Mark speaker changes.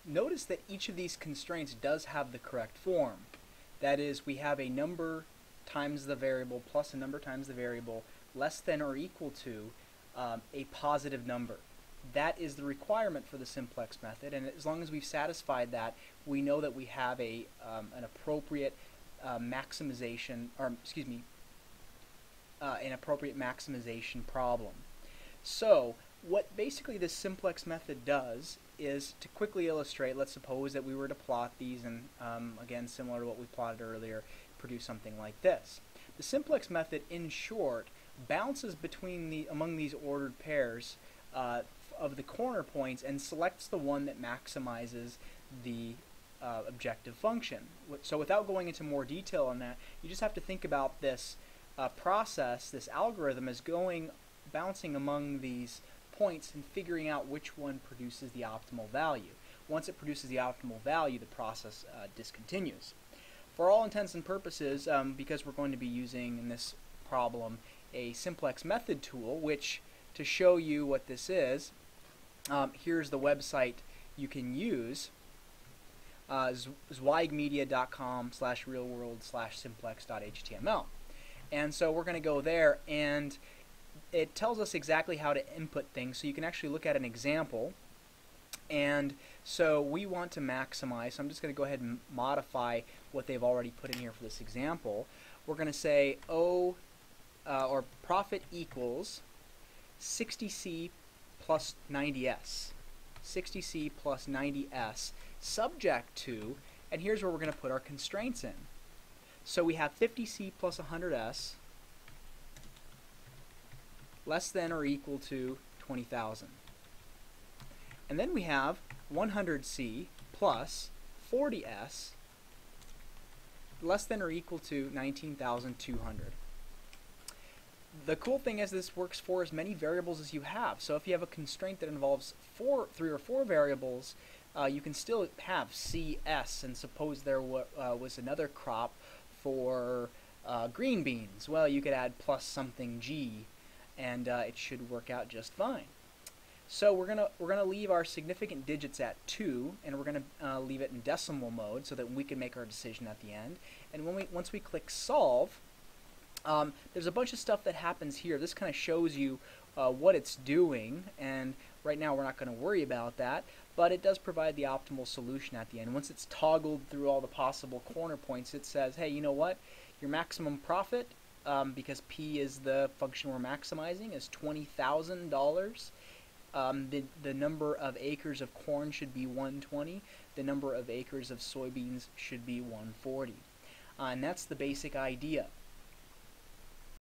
Speaker 1: notice that each of these constraints does have the correct form. That is, we have a number times the variable plus a number times the variable less than or equal to a positive number. That is the requirement for the simplex method, and as long as we've satisfied that, we know that we have an appropriate maximization, or excuse me, an appropriate maximization problem. So what basically this simplex method does is, to quickly illustrate, let's suppose that we were to plot these and again, similar to what we plotted earlier, produce something like this. The simplex method, in short, bounces between among these ordered pairs of the corner points and selects the one that maximizes the objective function. So without going into more detail on that, you just have to think about this process, this algorithm, as bouncing among these points and figuring out which one produces the optimal value. Once it produces the optimal value, the process discontinues. For all intents and purposes, because we're going to be using in this problem a simplex method tool, which, to show you what this is, here's the website you can use, zweigmedia.com/realworld/simplex.html. And so we're going to go there, and it tells us exactly how to input things, so you can actually look at an example. And so we want to maximize, so I'm just going to go ahead and modify what they've already put in here for this example. We're going to say or profit equals 60C plus 90S. 60C plus 90S, subject to, and here's where we're going to put our constraints in. So we have 50C plus 100S less than or equal to 20,000. And then we have 100C plus 40S less than or equal to 19,200. The cool thing is this works for as many variables as you have. So if you have a constraint that involves 3 or 4 variables, you can still have CS, and suppose there was another crop for green beans. Well, you could add plus something G, and it should work out just fine. So we're gonna leave our significant digits at 2, and we're gonna leave it in decimal mode so that we can make our decision at the end. And once we click solve, there's a bunch of stuff that happens here. This kind of shows you what it's doing, and right now we're not going to worry about that, but it does provide the optimal solution at the end. Once it's toggled through all the possible corner points, it says, hey, you know what? Your maximum profit, because P is the function we're maximizing, is $20,000. The number of acres of corn should be 120. The number of acres of soybeans should be 140. And that's the basic idea.